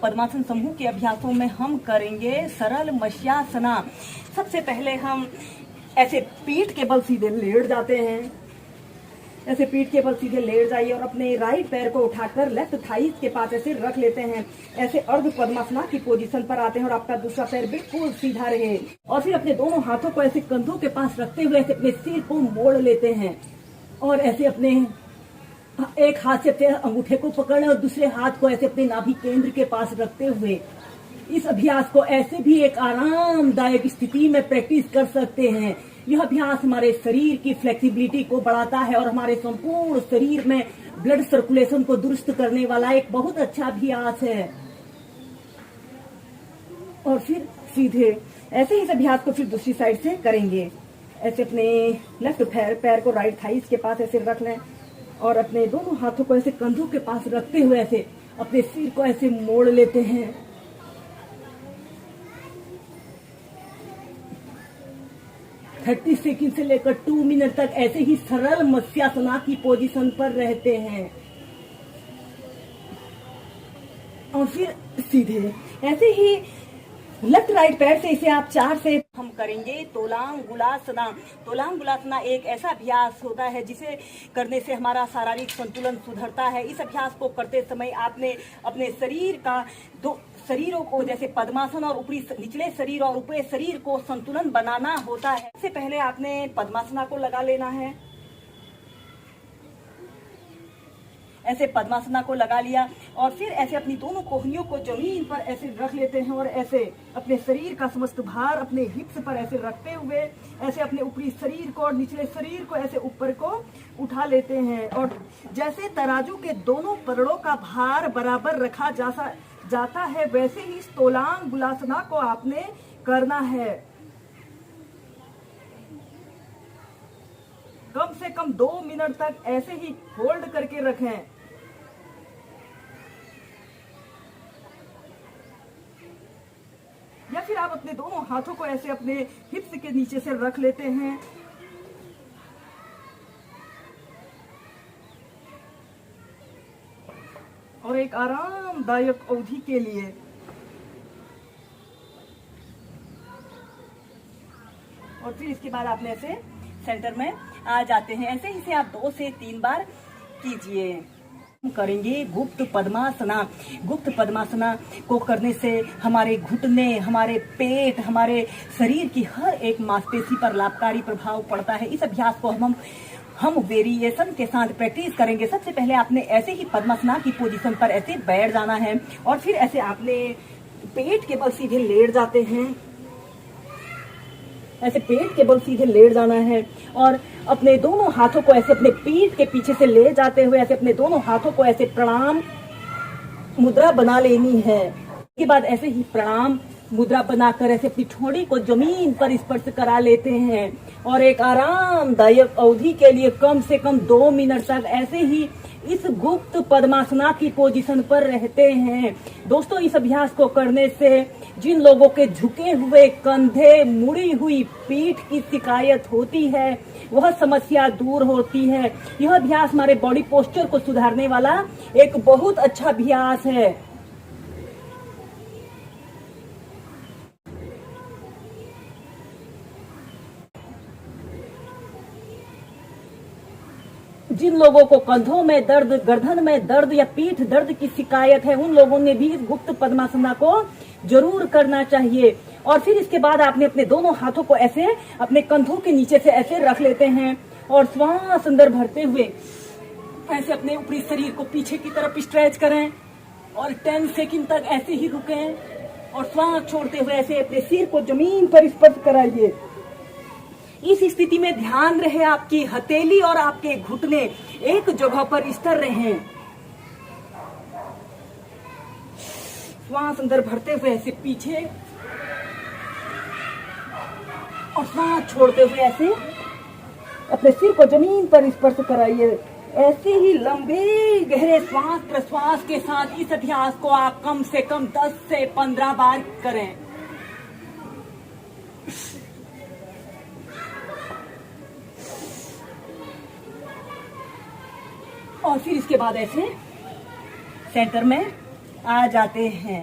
पद्मासन समूह के अभ्यासों में हम करेंगे सरल मत्स्यासना। सबसे पहले हम ऐसे पीठ के बल सीधे लेट जाते हैं। ऐसे पीठ के बल सीधे लेट जाइए और अपने राइट पैर को उठाकर लेफ्ट थाई के पास ऐसे रख लेते हैं। ऐसे अर्ध पद्मासना की पोजीशन पर आते हैं और आपका दूसरा पैर बिल्कुल सीधा रहे। और फिर अपने दोनों हाथों को ऐसे कंधों के पास रखते हुए ऐसे अपने सिर को मोड़ लेते हैं और ऐसे अपने एक हाथ से अपने अंगूठे को पकड़े और दूसरे हाथ को ऐसे अपने नाभि केंद्र के पास रखते हुए इस अभ्यास को ऐसे भी एक आरामदायक स्थिति में प्रैक्टिस कर सकते हैं। यह अभ्यास हमारे शरीर की फ्लेक्सिबिलिटी को बढ़ाता है और हमारे संपूर्ण शरीर में ब्लड सर्कुलेशन को दुरुस्त करने वाला एक बहुत अच्छा अभ्यास है। और फिर सीधे ऐसे ही इस अभ्यास को फिर दूसरी साइड से करेंगे। ऐसे अपने लेफ्ट पैर को राइट थाइस के पास ऐसे रख लें और अपने दोनों हाथों को ऐसे कंधों के पास रखते हुए ऐसे अपने सिर को ऐसे मोड़ लेते हैं। थर्टी सेकेंड से लेकर 2 मिनट तक ऐसे ही सरल मत्स्यासना की पोजीशन पर रहते हैं। और फिर सीधे ऐसे ही लेफ्ट राइट पैर से इसे आप 4 से हम करेंगे तोलांगुलासना। तोलांगुलासना एक ऐसा अभ्यास होता है जिसे करने से हमारा शारीरिक संतुलन सुधरता है। इस अभ्यास को करते समय आपने अपने शरीर का दो शरीरों को जैसे पद्मासन और ऊपरी निचले शरीर और ऊपरी शरीर को संतुलन बनाना होता है। इससे पहले आपने पद्मासना को लगा लेना है। ऐसे पद्मासना को लगा लिया और फिर ऐसे अपनी दोनों कोहनियों को जमीन पर ऐसे रख लेते हैं और ऐसे अपने शरीर का समस्त भार अपने हिप्स पर ऐसे रखते हुए ऐसे अपने ऊपरी शरीर को और निचले शरीर को ऐसे ऊपर को उठा लेते हैं। और जैसे तराजू के दोनों पलड़ों का भार बराबर रखा जाता है वैसे ही तोलांगुलासना को आपने करना है। कम से कम 2 मिनट तक ऐसे ही होल्ड करके रखें। या फिर आप अपने दोनों हाथों को ऐसे अपने हिप्स के नीचे से रख लेते हैं और एक आरामदायक अवधि के लिए और फिर इसके बाद आपने ऐसे सेंटर में आ जाते हैं। ऐसे ही से आप 2 से 3 बार कीजिए। हम करेंगे गुप्त पद्मासना। गुप्त पद्मासना को करने से हमारे घुटने, हमारे पेट, हमारे शरीर की हर एक मांसपेशी पर लाभकारी प्रभाव पड़ता है। इस अभ्यास को हम वेरिएशन के साथ प्रैक्टिस करेंगे। सबसे पहले आपने ऐसे ही पद्मासना की पोजीशन पर ऐसे बैठ जाना है और फिर ऐसे आपने पेट के बल सीधे लेट जाते हैं। ऐसे पेट के बल सीधे लेट जाना है और अपने दोनों हाथों को ऐसे अपने पीठ के पीछे से ले जाते हुए ऐसे अपने दोनों हाथों को ऐसे प्रणाम मुद्रा बना लेनी है। इसके बाद ऐसे ही प्रणाम मुद्रा बनाकर ऐसे अपनी ठोड़ी को जमीन पर स्पर्श करा लेते हैं और एक आरामदायक अवधि के लिए कम से कम 2 मिनट तक ऐसे ही इस गुप्त पद्मासना की पोजीशन पर रहते हैं। दोस्तों, इस अभ्यास को करने से जिन लोगों के झुके हुए कंधे, मुड़ी हुई पीठ की शिकायत होती है वह समस्या दूर होती है। यह अभ्यास हमारे बॉडी पोस्चर को सुधारने वाला एक बहुत अच्छा अभ्यास है। जिन लोगों को कंधों में दर्द, गर्दन में दर्द या पीठ दर्द की शिकायत है उन लोगों ने भी इस गुप्त पद्मासना को जरूर करना चाहिए। और फिर इसके बाद आपने अपने दोनों हाथों को ऐसे अपने कंधों के नीचे से ऐसे रख लेते हैं और श्वास अंदर भरते हुए ऐसे अपने ऊपरी शरीर को पीछे की तरफ स्ट्रेच करें और 10 सेकंड तक ऐसे ही रुकें और श्वास छोड़ते हुए ऐसे अपने सिर को जमीन पर स्पर्श कराइए। इस स्थिति में ध्यान रहे आपकी हथेली और आपके घुटने एक जगह पर स्थिर रहें। श्वास अंदर भरते हुए ऐसे पीछे और श्वास छोड़ते हुए ऐसे अपने सिर को जमीन पर स्पर्श कराइए। ऐसे ही लंबे गहरे श्वास प्रश्वास के साथ इस अभ्यास को आप कम से कम 10 से 15 बार करें। और फिर इसके बाद ऐसे सेंटर में आ जाते हैं।